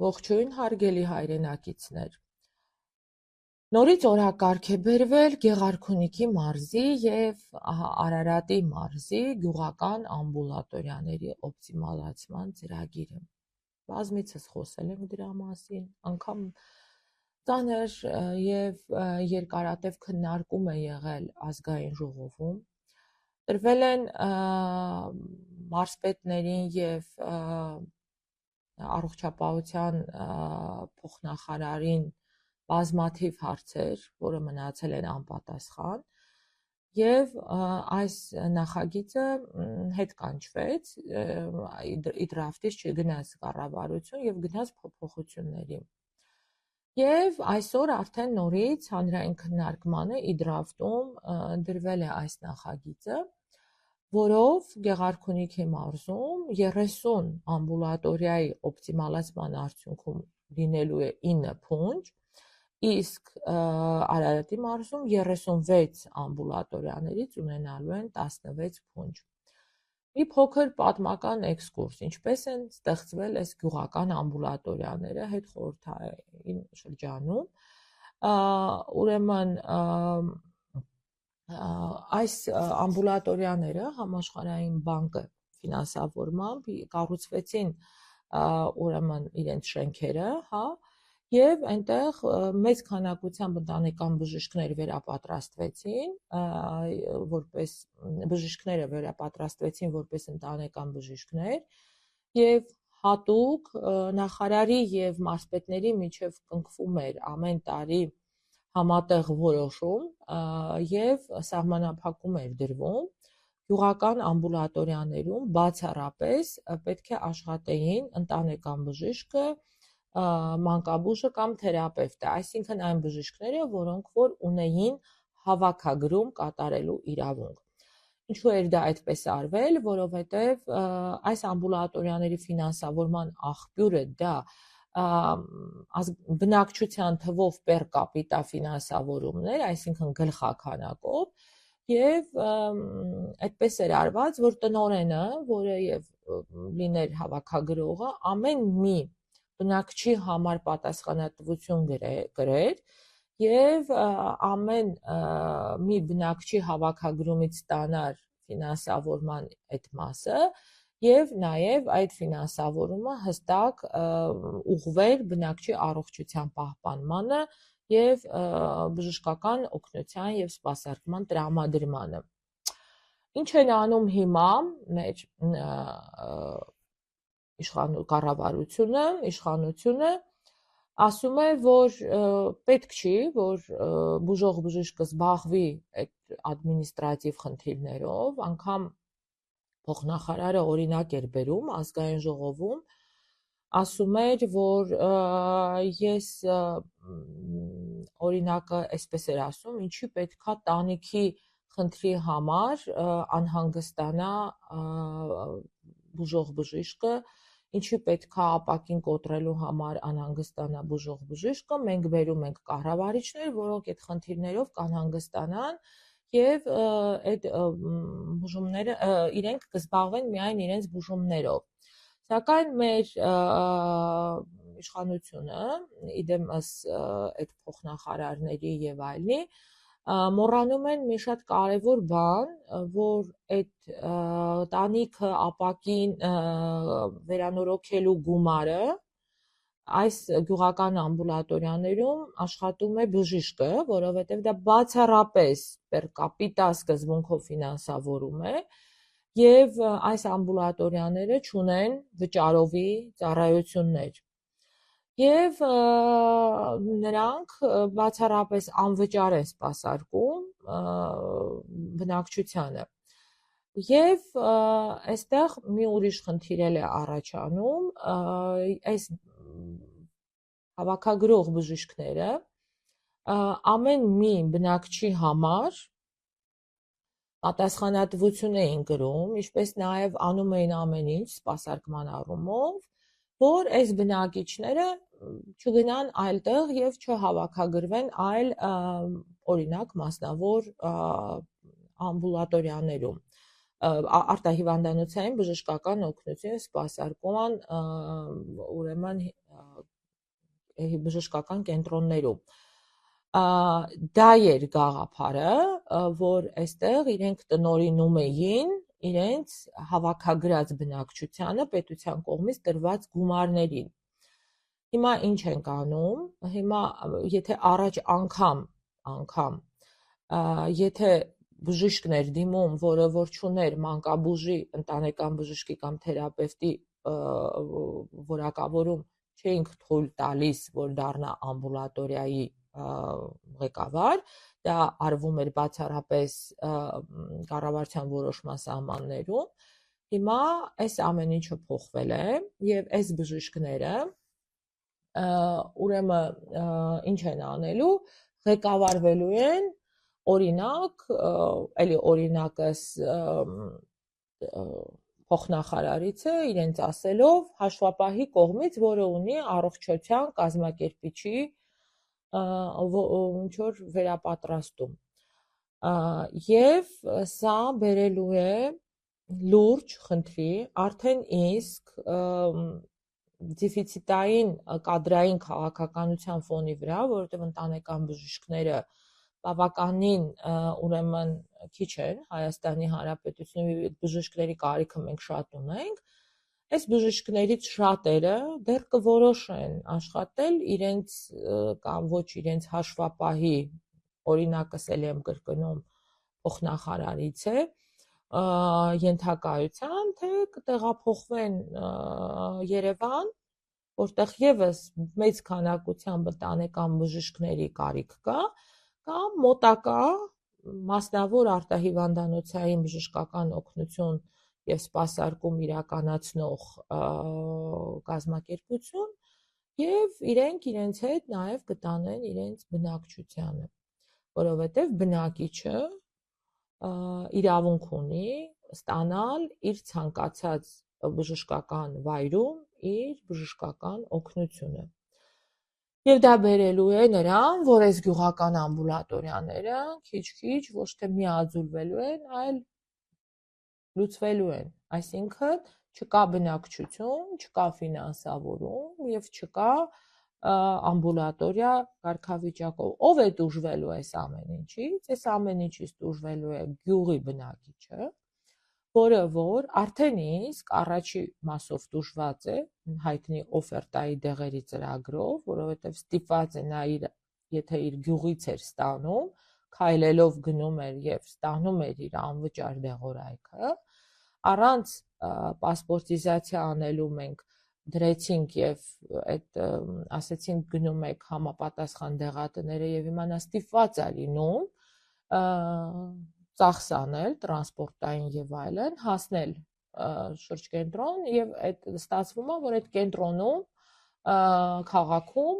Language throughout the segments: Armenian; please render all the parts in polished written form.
Ողջույն հարգելի հայրենակիցներ։ Նորից օրակարգ է բերվել Գեղարքունիքի մարզի և Արարատի մարզի գյուղական ամբուլատորիաների օպտիմալացման ծրագիրը։ Բազմիցս խոսել եմ դրա մասին, անգամ ծանր և երկարատև քննարկում է եղել ազգային ժողովում։ Տրվել են մարզպետներին և առողջապահության փոխնախարարին բազմաթիվ հարցեր, որը մնացել են անպատասխան, և այս նախագիծը հետ կանչվեց, իդրաֆտից չգնաց կառավարություն և գնաց փոփոխությունների։ Եվ այսօր արդեն նորից հանրային քննարկմանը իդրաֆտում դրվել է այս նախագիծը, որով Գեղարքունիքի մարզում 30 ամբուլատորիայի օպտիմալացման արդյունքում լինելու է 9 փունջ, իսկ Արարատի մարզում 36 ամբուլատորիաներից ունենալու են 16 փունջ։ Մի փոքր պատմական էքսկուրս, ինչպես են ստեղծվել այս գյուղական ամբուլատորիաները հետխորհրդային շրջանում, ուրեմն այս ամբուլատորիաները համաշխարհային բանկը ֆինանսավորմամբ կառուցվեցին ուրեմն իրենց շենքերը, եւ այնտեղ մեծ քանակությամբ ընտանեկան բժիշկներ վերապատրաստվեցին, որպես ընտանեկան բժիշկներ, եւ հատուկ նախարարի եւ մարզպետների միջև կնքվում էր ամեն տարի համատեղ որոշում եւ սահմանափակում էր դրվում գյուղական ամբուլատորիաներում բացառապես պետք է աշխատեին ընտանեկան բժիշկը, մանկաբույժը կամ թերապևտը, այսինքն այն բժիշկները, որոնք որ ունեին հավաքագրում կատարելու իրավունք։ Ինչու էր դա այդպես արվել, որովհետև այս ամբուլատորիաների ֆինանսավորման աղբյուրը դա բնակչության թվով պեր կապիտա ֆինանսավորումներ, այսինքն գլխաքանակով, եւ այդպես էր արված, որ տնօրենը, որը եւ լիներ հավաքագրողը, ամեն մի բնակչի համար պատասխանատվություն կրեր եւ ամեն մի բնակչի հավաքագրումից ստանար ֆինանսավորման այդ մասը եւ նաեւ այդ ֆինանսավորումը հստակ ուղղվեր բնակչի առողջության պահպանմանը եւ բժշկական օգնության եւ սպասարկման տրամադրմանը։ Ինչ են անում հիմա մեր իշխանությունը ասում է, որ պետք չի, որ բուժող բժիշկը զբաղվի այդ ադմինիստրատիվ խնդիրներով, անգամ փոխնախարարը օրինակ էր բերում ազգային ժողովում, ասում էր, որ ես օրինակը այսպես էր ասում, ինչի պետքա տանիքի խնդրի համար անհանգստանա բուժող բժիշկը, ինչի պետքա ապակին կոտրելու համար անհանգստանա բուժող բժիշկը, մենք բերում ենք կառավարիչներ, որոնք այդ խնդիրներով կանհանգստանան եւ այդ բուժումները իրենք կզբաղվեն միայն իրենց բուժումներով։ Սակայն մեր իշխանությունը, իդեմս այդ փոխնախարարների եւ այլնի, մոռանում են մի շատ կարևոր բան, որ այդ տանիքը ապակին վերանորոգելու գումարը այս գյուղական ամբուլատորիաներում աշխատում է բժիշկը, որովհետև դա բացառապես պեր կապիտա սկզբունքով ֆինանսավորում է, եւ այս ամբուլատորիաները չունեն վճարովի ծառայություններ։ Եվ նրանք բացառապես անվճար են սպասարկում բնակչությանը։ Եվ այստեղ մի ուրիշ խնդիր էլ է առաջանում, այս հավաքագրող բժիշկները ամեն մի բնակչի համար պատասխանատվություն էին կրում, ինչպես նաև անում էին ամեն ինչ սպասարկման առումով, որ այս բնակիչները չգնան այլտեղ եւ չհավաքագրվեն այլ օրինակ մասնավոր ամբուլատորիաներում։ արտահիվանդանոցային բժշկական օգնություն սպասարկման ուրեմն բժշկական կենտրոններում։ Դա էր գաղափարը, որ այստեղ իրենք տնօրինում էին իրենց հավաքագրած բնակչությանը պետության կողմից տրված գումարներին։ Հիմա ինչ ենք անում, հիմա եթե առաջ անգամ եթե բժիշկն էր դիմում, որը որ չուներ մանկաբուժի, ընտանեկան բժշկի կամ թերապևտի որակավորում, չէինք թույլ տալիս, որ դառնա ամբուլատորիայի ղեկավար, դա արվում էր բացառապես կառավարության որոշման սահմաններում։ Հիմա այս ամեն ինչը փոխվել է եւ այս բժիշկները ուրեմն ինչ են անելու, ղեկավարվելու են օրինակ, էլի օրինակս փոխնախարարից է իրենց ասելով հաշվապահի կողմից, որը ունի առողջության կազմակերպիչի ինչ որ վերապատրաստում։ Եվ սա բերելու է լուրջ խնդրի, արդեն իսկ դեֆիցիտային կադրային քաղաքականության ֆոնի վրա, որովհետև ընտանեկան բժիշկները բավականին ուրեմն քիչ են Հայաստանի Հանրապետությունում, բժիշկների կարիքը մենք շատ ունենք, այս բժիշկներից շատերը դեռ կորոշեն աշխատել իրենց կամ ոչ իրենց հաշվապահի, օրինակս էլ եմ կրկնում, փոխնախարարից է, ենթակայության, թե կտեղափոխվեն Երևան, որտեղ եւս մեծ քանակությամբ ընտանեկան բժիշկների կարիք կա, կամ մոտակա մասնավոր արտահիվանդանոցային բժշկական օգնություն եւ սպասարկում իրականացնող կազմակերպություն եւ իրենք իրենց հետ նաեւ կտանեն իրենց բնակչությանը, որովհետեւ բնակիչը իրավունք ունի ստանալ իր ցանկացած բժշկական վայրում իր բժշկական օգնությունը։ Եվ դա բերելու է նրան, որ այս գյուղական ամբուլատորիաները քիչ-քիչ ոչ թե միաձուլվելու են, այլ լուծվելու են, այսինքն չկա բնակչություն, չկա ֆինանսավորում եւ չկա ամբուլատորիա կարգավիճակով։ Ով է դժվելու այս ամեն ինչից։ Այս ամեն ինչից դժվելու է գյուղի բնակիչը, որը որ արդեն իսկ առաջի մասով դժված է հայտնի օֆերտայի դեղերի ծրագրով, որովհետև ստիպված է նա եթե իր գյուղից էր ստանում, քայլելով գնում էր եւ ստանում էր իր անվճար դեղորայքը, առանց պասպորտիզացիա անելու մենք դրեցինք եւ այդ ասեցինք գնում եք համապատասխան դեղատները եւ հիմա նա ստիպված է լինում ծախս անել, տրանսպորտային եւ այլն, հասնել շրջկենտրոն եւ այդ ստացվում է, որ այդ կենտրոնում քաղաքում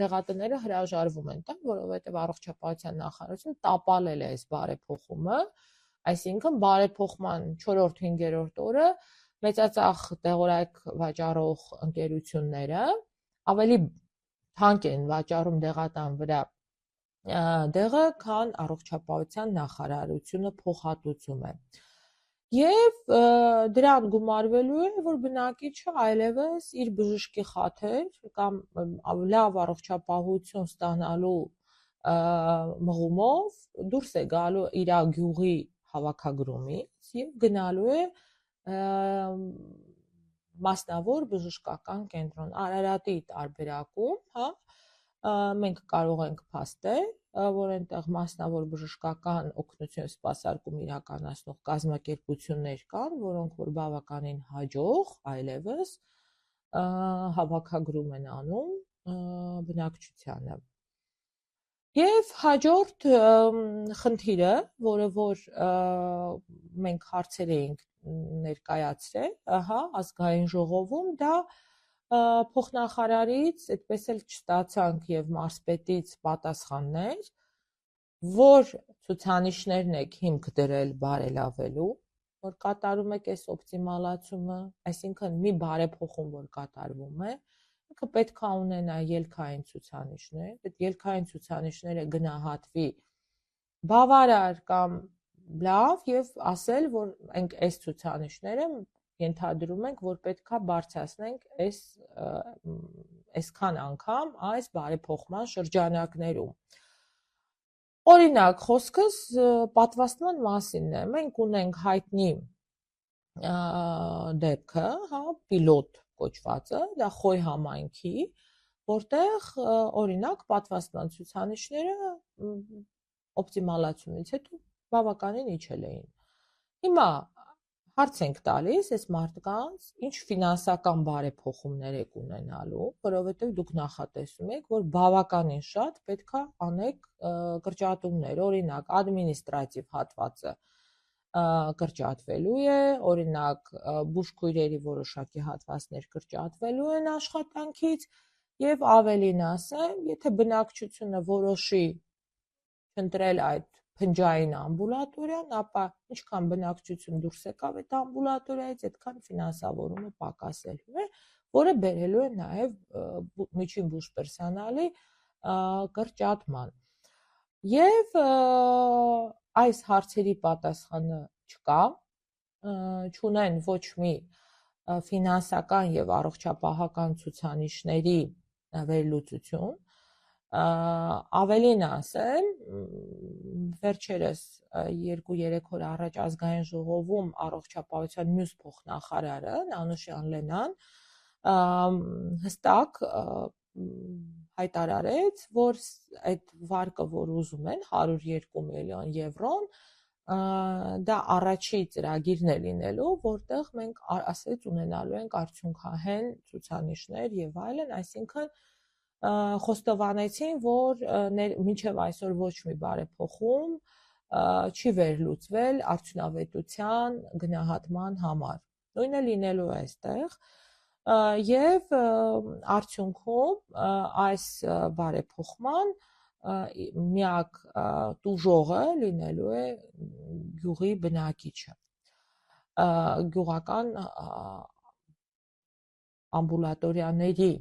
դեղատները հրաժարվում են տալ, որովհետեւ առողջապահության նախարարությունը տապալել է այս բարեփոխումը, այսինքն բարեփոխման 4-5-րդ օրը մեծածախ դեղորայք վաճառող ընկերությունները ավելի թանկ են վաճառում դեղատան վրա դեղը, քան առողջապահության նախարարությունը փոխհատուցում է։ Եվ դրան գումարվելու է, որ բնակիչը այլևս իր բժշկի խաթեր կամ լավ առողջապահություն ստանալու մղումով դուրս է գալու իր գյուղի հավաքագրումից եւ գնալու է մասնավոր բժշկական կենտրոն։ Արարատի տարբերակում, հա, մենք կարող ենք փաստել, որ այնտեղ մասնավոր բժշկական օգնություն սպասարկում իրականացնող կազմակերպություններ կան, որոնք որ բավականին հաջող այլևս հավաքագրում են անում բնակչությանը։ Եվ հաջորդ խնդիրը, որը որ մենք հարցեր էինք ներկայացրել, ազգային ժողովում, դա փոխնախարարից այդպես էլ չստացանք եւ մարզպետից պատասխաններ, որ ցուցանիշներն եք հիմք դրել բարելավելու, որ կատարում եք այս օպտիմալացումը, այսինքն մի բարեփոխում որ կատարվում է, ինքը պետք է ունենա ելքային ցուցանիշներ, այդ ելքային ցուցանիշները գնահատվի բավարար կամ լավ եւ ասել, որ ենք այս ցուցանիշները ենթադրում ենք, որ պետքա բարձրացնենք այսքան անգամ այս բարեփոխման շրջանակներում։ Օրինակ, խոսքս պատվաստման մասինն է։ Մենք ունենք հայտնի դեպքը, հա, պիլոտ կոչվածը, դա Խոյ համայնքի, որտեղ օրինակ պատվաստման ցուցանիշները օպտիմալացումից հետո բավականին իջել էին։ Հիմա հարց ենք տալիս այս մարդկանց, ինչ ֆինանսական բարեփոխումներ եք ունենալու, որովհետև դուք նախատեսում եք, որ բավականին շատ պետքա անեք կրճատումներ, օրինակ ադմինիստրատիվ հատվածը կրճատվելու է, օրինակ բուժքույրերի որոշակի հատվածներ կրճատվելու են աշխատանքից եւ ավելին ասեմ, եթե բնակչությունը որոշի ընտրել այդ փնջային ամբուլատորիան, ապա ինչքան բնակչություն դուրս եկավ այդ ամբուլատորիայից, այդքան ֆինանսավորումը պակասելու է, որը բերելու է նաև միջին բուժպերսոնալի կրճատման։ Եվ այս հարցերի պատասխանը չկա, չունեն ոչ մի ֆինանսական եւ առողջապահական ցուցանիշների վերլուծություն, ավելին ասեմ, վերջերս 2-3 օր առաջ ազգային ժողովում առողջապահության մյուս փոխնախարարը Նանուշյան Լենան հստակ հայտարարեց, որ այդ վարկը, որ ուզում են 102 միլիոն եվրոն, դա առաջի ծրագիրն է լինելու, որտեղ մենք ասեց ունենալու ենք արդյունքահեն ցուցանիշներ եւ այլն, այսինքն խոստովանեցին, որ մինչև այսօր ոչ մի բարեփոխում չի վերլուծվել արդյունավետության գնահատման համար։ Նույնը լինելու է այստեղ եւ արդյունքում այս բարեփոխման միակ տուժողը լինելու է գյուղի բնակիչը։ Գյուղական ամբուլատորիաների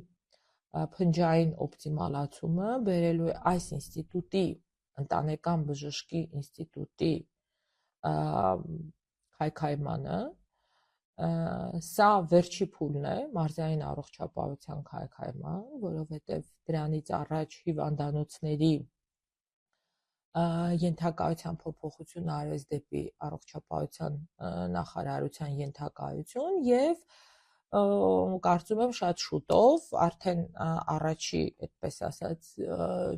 փնջային օպտիմալացումը բերելու է այս ինստիտուտի, ընտանեկան բժշկի ինստիտուտի քայքայմանը, սա վերջի փուլն է մարզային առողջապահության քայքայման, որովհետև դրանից առաջ հիվանդանոցների ենթակայության փոփոխություն արվեց դեպի առողջապահության նախարարության ենթակայություն եւ կարծում եմ շատ շուտով արդեն առաջի, այդպես ասած,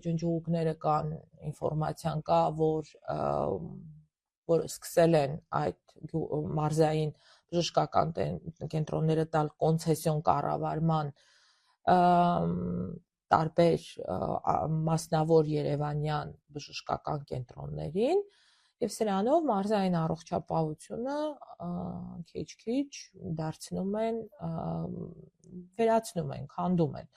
ջնջուղները կան, ինֆորմացիան կա, որ սկսել են այդ մարզային բժշկական կենտրոնները տալ կոնցեսիոն կառավարման տարբեր մասնավոր երևանյան բժշկական կենտրոններին եւ սրանով մարզային առողջապահությունը քիչ-քիչ դարձնում են, վերացնում են, քանդում են։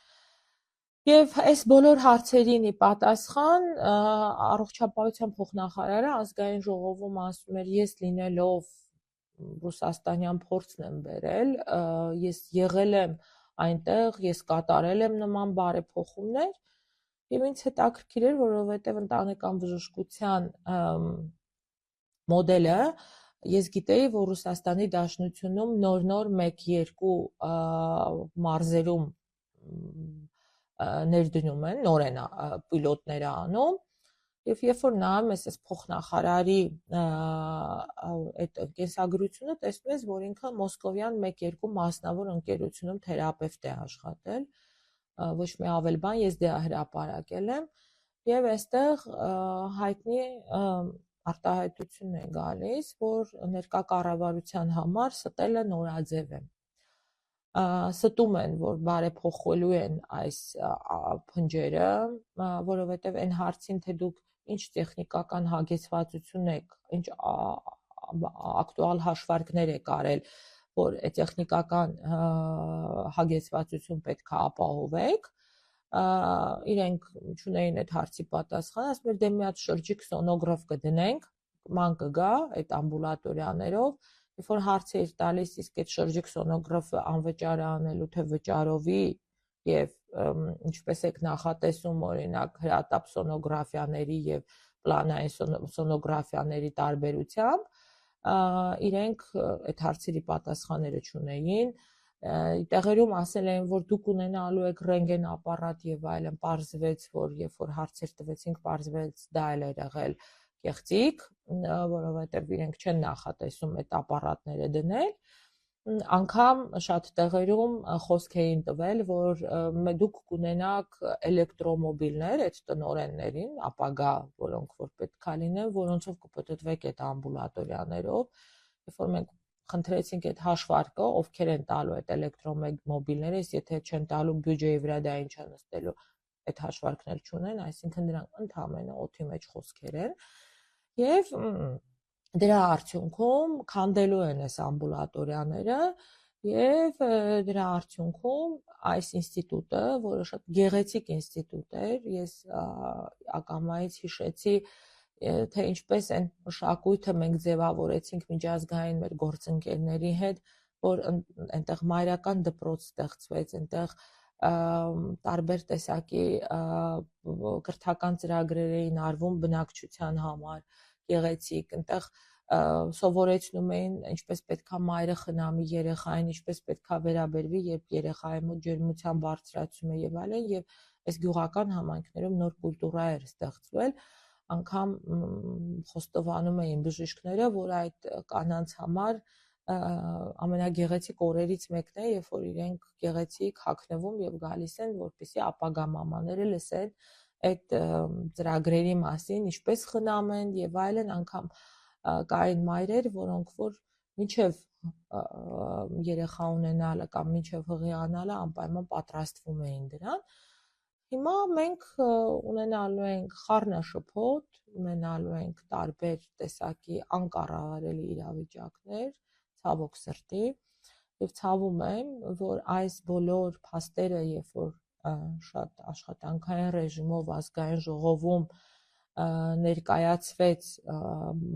Եվ այս բոլոր հարցերին ի պատասխան առողջապահության փոխնախարարը ազգային ժողովում ասում էր, ես լինելով ռուսաստանյան փորձն եմ բերել, ես եղել եմ այնտեղ, ես կատարել եմ նման բարեփոխումներ եւ ինձ հետաքրքիր էր, որովհետեւ ընտանեկան բժշկության մոդելը ես գիտեի, որ Ռուսաստանի Դաշնությունում նոր 1-2 մարզերում ներդնում են, նոր են պիլոտները անում, եւ երբ որ նայում ես այս փոխնախարարի այդ կենսագրությունը, տեսնում ես, որ ինքը մոսկովյան 1-2 մասնավոր ընկերությունում թերապևտ է աշխատել, ոչ մի ավել բան, ես դրա հրապարակել եմ, եւ այստեղ հայտնի արտահայտություն է գալիս, որ ներկա կառավարության համար ստելը նորաձև է։ Ստում են, որ բարեփոխվելու են այս փնջերը, որովհետև այն հարցին, թե դուք ինչ տեխնիկական հագեցվածություն եք, ինչ ակտուալ հաշվարկներ եք արել, որ այդ տեխնիկական հագեցվածություն պետք է ապահովեք, իրենք չունեին այդ հարցի պատասխան, ասում էր դե մի հատ շրջիկ սոնոգրաֆ կդնենք, ման կգա այդ ամբուլատորիաներով, երբ որ հարց էր տալիս, իսկ այդ շրջիկ սոնոգրաֆը անվճար է անելու, թե վճարովի եւ ինչպես եք նախատեսում օրինակ հրատապ սոնոգրաֆիաների եւ պլանային սոնոգրաֆիաների տարբերությամբ իրենք այդ հարցերի պատասխանները չունեին, տեղերում ասել էին, որ դուք ունենալու եք ռենտգեն ապարատ եւ այլն, պարզվեց, որ երբ որ հարցեր տվեցինք, պարզվեց դա էլ էր եղել կեղծիք, որովհետեւ իրենք չեն նախատեսում այդ ապարատները դնել, անգամ շատ տեղերում խոսք էին տվել, որ դուք կունենաք էլեկտրոմոբիլներ այդ տնօրեններին, ապագա, որոնք որ պետքա լինեն, որոնցով կպտտվեք այդ ամբուլատորիաներով, երբ որ մենք խնդրեցինք այդ հաշվարկը, ովքեր են տալու այդ էլեկտրոմոբիլները, եթե չեն տալու բյուջեի վրա դա ինչ է նստելու, այդ հաշվարկներ չունեն, այսինքն դրանք ընդհանրապես օդի մեջ խոսքեր են, եւ դրա արդյունքում քանդելու են այս ամբուլատորիաները եւ դրա արդյունքում այս ինստիտուտը, որը շատ գեղեցիկ ինստիտուտ էր, ես ակամայից հիշեցի, թե ինչպես են մշակույթը մենք ձևավորեցինք միջազգային մեր գործընկերների հետ, որ այնտեղ մայրական դպրոց ստեղծվեց, այնտեղ տարբեր տեսակի կրթական ծրագրեր էին արվում բնակչության համար, գեղեցիկ, այնտեղ սովորեցնում էին ինչպես պետքա մայրը խնամի երեխային, ինչպես պետքա վերաբերվի, երբ երեխայի մոտ ջերմության բարձրացում է եւ այլն, եւ այս գյուղական համայնքներում նոր կուլտուրա էր ստեղծվել, անգամ խոստովանում էին բժիշկները, որ այդ կանանց համար ամենագեղեցիկ օրերից մեկն է, երբ որ իրենք գեղեցիկ հագնվում եւ գալիս են, որպեսզի ապագա մամաները լսեն այդ ծրագրերի մասին, ինչպես խնամեն եւ այլն, անգամ կային մայրեր, որոնք որ մինչեւ երեխա ունենալը կամ մինչեւ հղիանալը անպայման պատրաստվում էին դրան։ Հիմա մենք ունենալու ենք խառնաշփոթ, ունենալու ենք տարբեր տեսակի անկառավարելի իրավիճակներ, ցավոք սրտի, եւ ցավում եմ, որ այս բոլոր փաստերը, երբ որ շատ աշխատանքային ռեժիմով ազգային ժողովում ներկայացվեց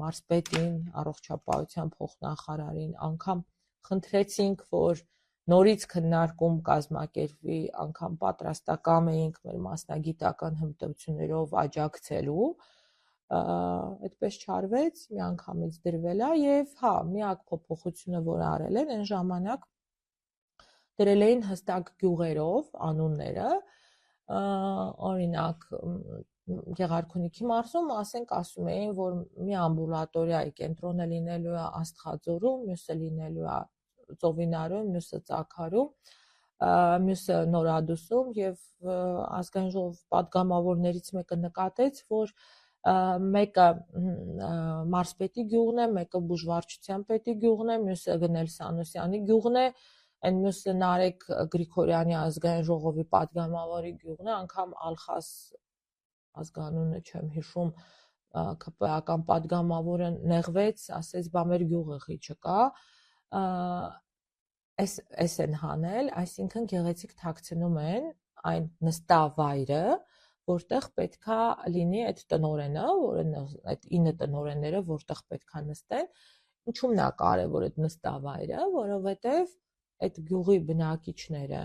մարզպետին, առողջապահության փոխնախարարին, անգամ խնդրեցինք, որ նորից քննարկում կազմակերպվի, անգամ պատրաստակամ էինք մեր մասնագիտական հմտություններով աջակցելու, այդպես չարվեց, միանգամից դրվել է եւ հա, միակ փոփոխությունը, որ արել են, այն ժամանակ դրել էին հստակ գյուղերով անունները, օրինակ Գեղարքունիքի մարզում, ասենք, ասում էին, որ մի ամբուլատորիայի կենտրոնը լինելու է Աստղաձորում, մյուսը լինելու է Ծովինարում, մյուսը Ծաքարում, մյուսը Նորադուսում եւ ազգային ժողով պատգամավորներից մեկը նկատեց, որ մեկը մարզպետի գյուղն է, մեկը բուժվարչության պետի գյուղն է, մյուսը Գնել Սանոսյանի գյուղն է, այն մյուսը Նարեկ Գրիգորյանի ազգային ժողովի պատգամավորի գյուղն է, անգամ Ալխաս ազգանունը չեմ հիշում, ԿՊԱ-ական պատգամավորը նեղվեց, ասեց, բա մեր գյուղը խի չկա, այս են հանել, այսինքն գեղեցիկ թաքցնում են այն նստավայրը, որտեղ պետքա լինի այդ տնօրենը, այդ 9 տնօրենները, որտեղ պետքա նստեն, ինչու՞մն է կարևոր այդ նստավայրը, որովհետև այդ գյուղի բնակիչները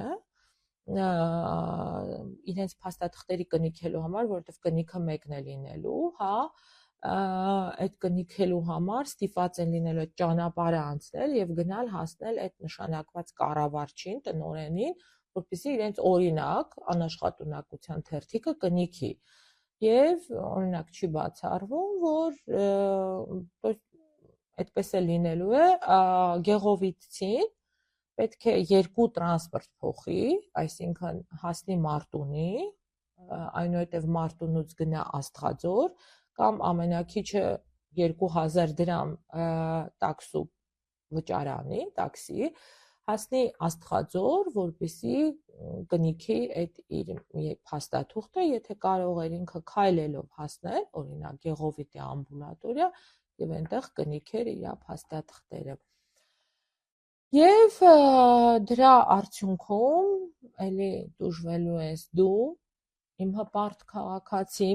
իրենց փաստաթղթերի կնիքելու համար, որովհետև կնիքը մեկն է լինելու, հա, այդ կնիքելու համար ստիպված են լինելու այդ ճանապարհը անցնել եւ գնալ հասնել այդ նշանակված կառավարչին, տնօրենին, որպեսզի իրենց օրինակ անաշխատունակության թերթիկը կնիքի։ Եվ օրինակ չի բացառվում, որ այդպես է լինելու է, Գեղովիցին պետք է 2 տրանսպորտ փոխի, այսինքն հասնի Մարտունի, այնուհետև Մարտունուց գնա Աստղաձոր, կամ ամենակիչը 2000 դրամ տաքսու վճարանի, տաքսի, հասնի Աստղաձոր, որպեսզի կնիքի այդ իր փաստաթուղթը, եթե կարող էր ինքը քայլելով հասնել, օրինակ Գեղովիտի ամբուլատորիա, եւ այնտեղ կնիքեր իր փաստաթղթերը։ Եվ դրա արդյունքում էլի դժվելու ես դու, իմ հպարտ քաղաքացի,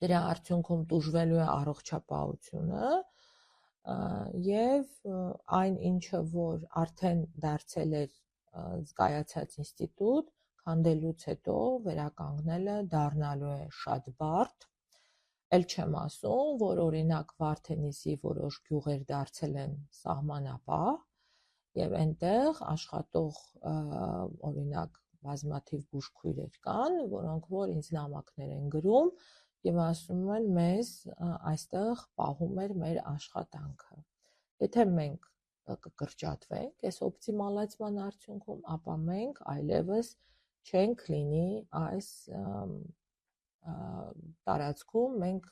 դրա արդյունքում դժվելու է առողջապահությունը եւ այն ինչը որ արդեն դարձել էր զգայացած ինստիտուտ, քանդելուց հետո վերականգնելը դառնալու է շատ բարդ, Էլ չեմ ասում, որ օրինակ Վարդենիսի որոշ գյուղեր դարձել են սահմանապահ եւ այնտեղ աշխատող օրինակ բազմաթիվ բուժքույրեր կան, որոնք որ ինձ նամակներ են գրում եւ ասում են մեզ այստեղ պահում էր մեր աշխատանքը։ Եթե մենք կկրճատվենք այս օպտիմալացման արդյունքում, ապա մենք այլևս չենք լինի այս տարածքում, մենք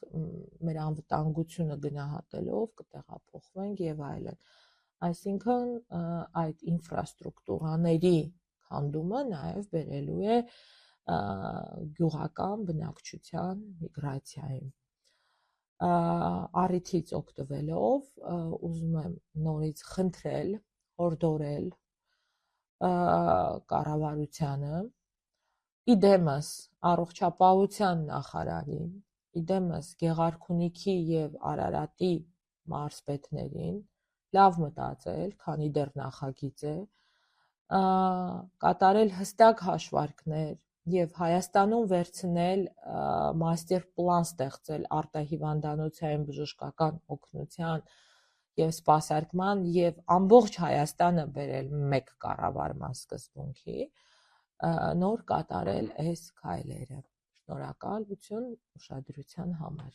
մեր անվտանգությունը գնահատելով կտեղափոխվենք եւ այլն։ Այսինքն այդ ինֆրաստրուկտուրաների քանդումը նաեւ բերելու է գյուղական բնակչության միգրացիային։ Առիթից օգտվելով ուզում եմ նորից խնդրել, հորդորել կառավարությանը, իդեմս առողջապահության նախարարին, իդեմս Գեղարքունիքի եւ Արարատի մարզպետներին լավ մտածել, քանի դեռ նախագիծ է, կատարել հստակ հաշվարկներ եւ Հայաստանում վերցնել մաստեր պլան ստեղծել արտահիվանդանոցային բժշկական օգնության եւ սպասարկման եւ ամբողջ Հայաստանը բերել մեկ կառավարման սկզբունքի, նոր կատարել այս քայլերը։ Շնորհակալություն ուշադրության համար։